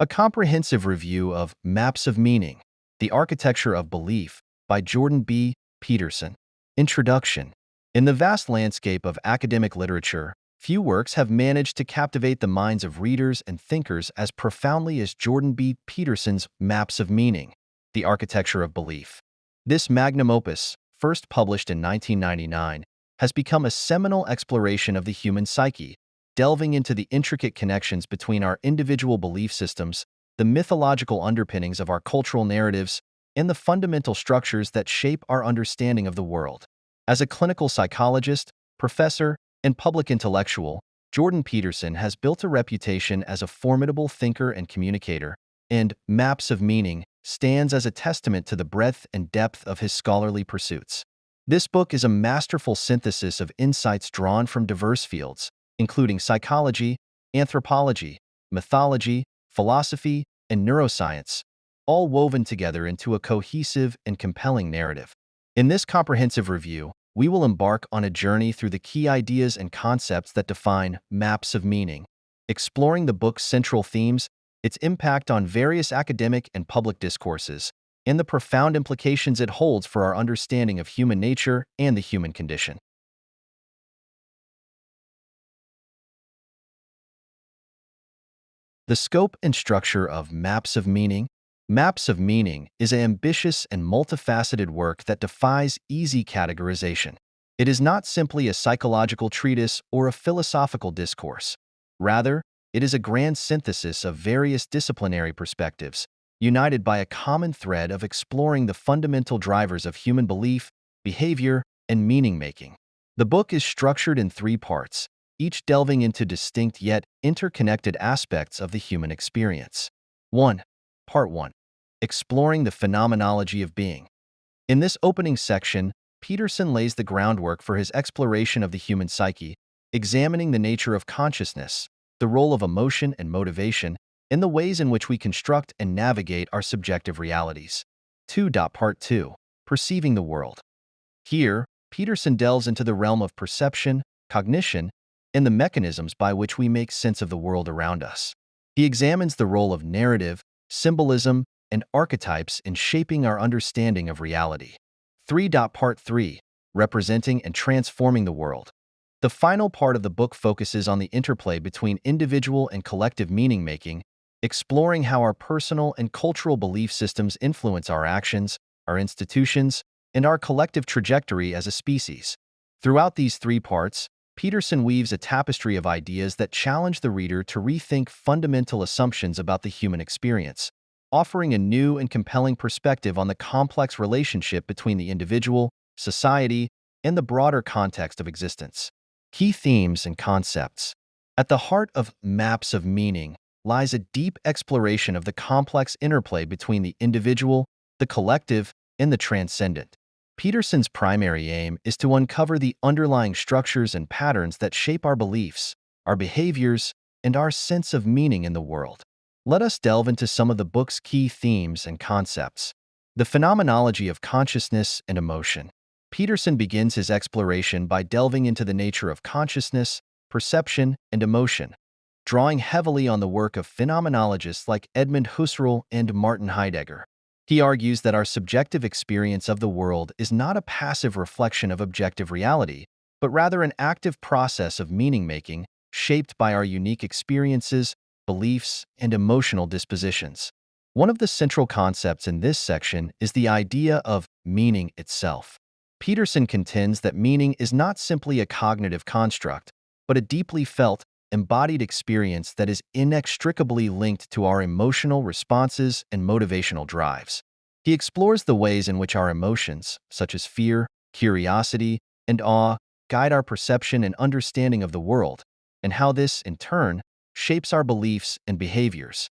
A comprehensive review of Maps of Meaning, The Architecture of Belief by Jordan B. Peterson. Introduction. In the vast landscape of academic literature, few works have managed to captivate the minds of readers and thinkers as profoundly as Jordan B. Peterson's Maps of Meaning, The Architecture of Belief. This magnum opus, first published in 1999, has become a seminal exploration of the human psyche, delving into the intricate connections between our individual belief systems, the mythological underpinnings of our cultural narratives, and the fundamental structures that shape our understanding of the world. As a clinical psychologist, professor, and public intellectual, Jordan Peterson has built a reputation as a formidable thinker and communicator, and Maps of Meaning stands as a testament to the breadth and depth of his scholarly pursuits. This book is a masterful synthesis of insights drawn from diverse fields, including psychology, anthropology, mythology, philosophy, and neuroscience, all woven together into a cohesive and compelling narrative. In this comprehensive review, we will embark on a journey through the key ideas and concepts that define Maps of Meaning, exploring the book's central themes, its impact on various academic and public discourses, and the profound implications it holds for our understanding of human nature and the human condition. The scope and structure of Maps of Meaning. Maps of Meaning is an ambitious and multifaceted work that defies easy categorization. It is not simply a psychological treatise or a philosophical discourse. Rather, it is a grand synthesis of various disciplinary perspectives, united by a common thread of exploring the fundamental drivers of human belief, behavior, and meaning-making. The book is structured in three parts, each delving into distinct yet interconnected aspects of the human experience. 1. Part 1. Exploring the Phenomenology of Being. In this opening section, Peterson lays the groundwork for his exploration of the human psyche, examining the nature of consciousness, the role of emotion and motivation, and the ways in which we construct and navigate our subjective realities. 2. Part 2. Perceiving the World. Here, Peterson delves into the realm of perception, cognition, and the mechanisms by which we make sense of the world around us. He examines the role of narrative, symbolism, and archetypes in shaping our understanding of reality. 3. Part 3. Representing and Transforming the World. The final part of the book focuses on the interplay between individual and collective meaning-making, exploring how our personal and cultural belief systems influence our actions, our institutions, and our collective trajectory as a species. Throughout these three parts, Peterson weaves a tapestry of ideas that challenge the reader to rethink fundamental assumptions about the human experience, offering a new and compelling perspective on the complex relationship between the individual, society, and the broader context of existence. Key themes and concepts. At the heart of Maps of Meaning lies a deep exploration of the complex interplay between the individual, the collective, and the transcendent. Peterson's primary aim is to uncover the underlying structures and patterns that shape our beliefs, our behaviors, and our sense of meaning in the world. Let us delve into some of the book's key themes and concepts. The phenomenology of consciousness and emotion. Peterson begins his exploration by delving into the nature of consciousness, perception, and emotion, drawing heavily on the work of phenomenologists like Edmund Husserl and Martin Heidegger. He argues that our subjective experience of the world is not a passive reflection of objective reality, but rather an active process of meaning-making shaped by our unique experiences, beliefs, and emotional dispositions. One of the central concepts in this section is the idea of meaning itself. Peterson contends that meaning is not simply a cognitive construct, but a deeply felt, embodied experience that is inextricably linked to our emotional responses and motivational drives. He explores the ways in which our emotions, such as fear, curiosity, and awe, guide our perception and understanding of the world, and how this, in turn, shapes our beliefs and behaviors.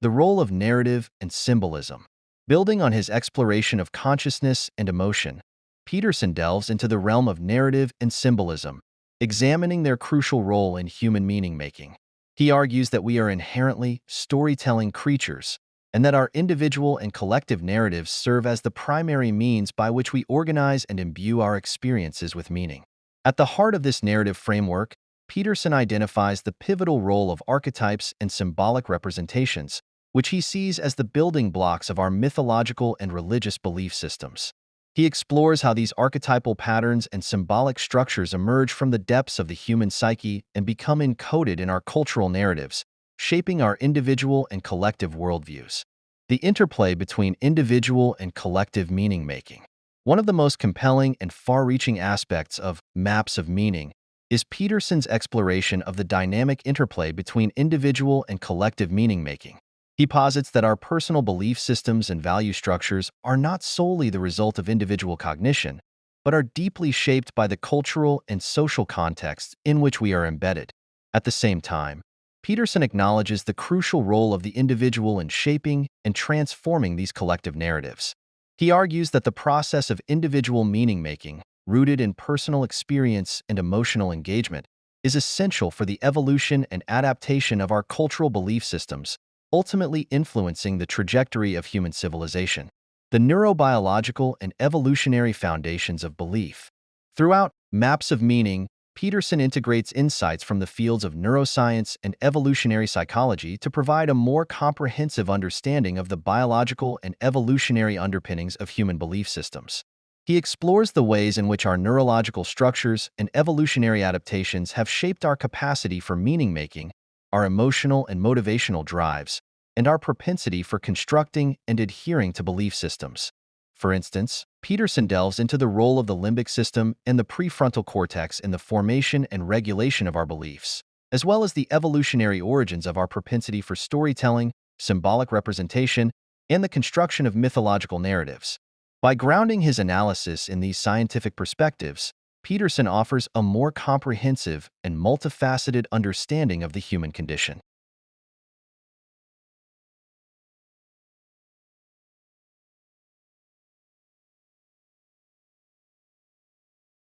The role of narrative and symbolism. Building on his exploration of consciousness and emotion, Peterson delves into the realm of narrative and symbolism, examining their crucial role in human meaning-making. He argues that we are inherently storytelling creatures, and that our individual and collective narratives serve as the primary means by which we organize and imbue our experiences with meaning. At the heart of this narrative framework, Peterson identifies the pivotal role of archetypes and symbolic representations, which he sees as the building blocks of our mythological and religious belief systems. He explores how these archetypal patterns and symbolic structures emerge from the depths of the human psyche and become encoded in our cultural narratives, shaping our individual and collective worldviews. The interplay between individual and collective meaning-making. One of the most compelling and far-reaching aspects of Maps of Meaning is Peterson's exploration of the dynamic interplay between individual and collective meaning-making. He posits that our personal belief systems and value structures are not solely the result of individual cognition, but are deeply shaped by the cultural and social context in which we are embedded. At the same time, Peterson acknowledges the crucial role of the individual in shaping and transforming these collective narratives. He argues that the process of individual meaning-making, rooted in personal experience and emotional engagement, is essential for the evolution and adaptation of our cultural belief systems, ultimately influencing the trajectory of human civilization. The neurobiological and evolutionary foundations of belief. Throughout Maps of Meaning, Peterson integrates insights from the fields of neuroscience and evolutionary psychology to provide a more comprehensive understanding of the biological and evolutionary underpinnings of human belief systems. He explores the ways in which our neurological structures and evolutionary adaptations have shaped our capacity for meaning-making, our emotional and motivational drives, and our propensity for constructing and adhering to belief systems. For instance, Peterson delves into the role of the limbic system and the prefrontal cortex in the formation and regulation of our beliefs, as well as the evolutionary origins of our propensity for storytelling, symbolic representation, and the construction of mythological narratives. By grounding his analysis in these scientific perspectives, Peterson offers a more comprehensive and multifaceted understanding of the human condition.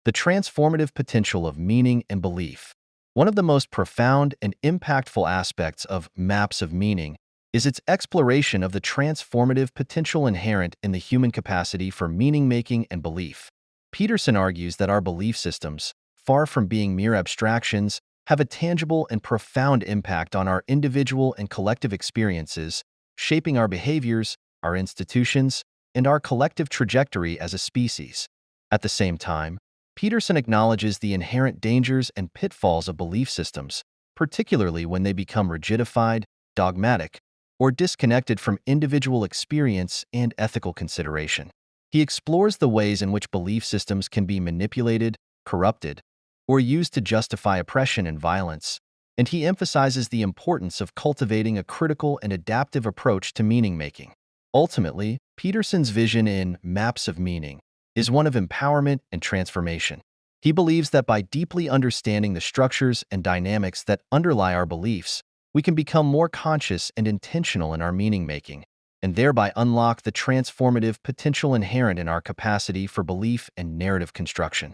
The transformative potential of meaning and belief. One of the most profound and impactful aspects of Maps of Meaning is its exploration of the transformative potential inherent in the human capacity for meaning-making and belief. Peterson argues that our belief systems, far from being mere abstractions, have a tangible and profound impact on our individual and collective experiences, shaping our behaviors, our institutions, and our collective trajectory as a species. At the same time, Peterson acknowledges the inherent dangers and pitfalls of belief systems, particularly when they become rigidified, dogmatic, or disconnected from individual experience and ethical consideration. He explores the ways in which belief systems can be manipulated, corrupted, or used to justify oppression and violence, and he emphasizes the importance of cultivating a critical and adaptive approach to meaning-making. Ultimately, Peterson's vision in Maps of Meaning is one of empowerment and transformation. He believes that by deeply understanding the structures and dynamics that underlie our beliefs, we can become more conscious and intentional in our meaning-making, and thereby unlock the transformative potential inherent in our capacity for belief and narrative construction.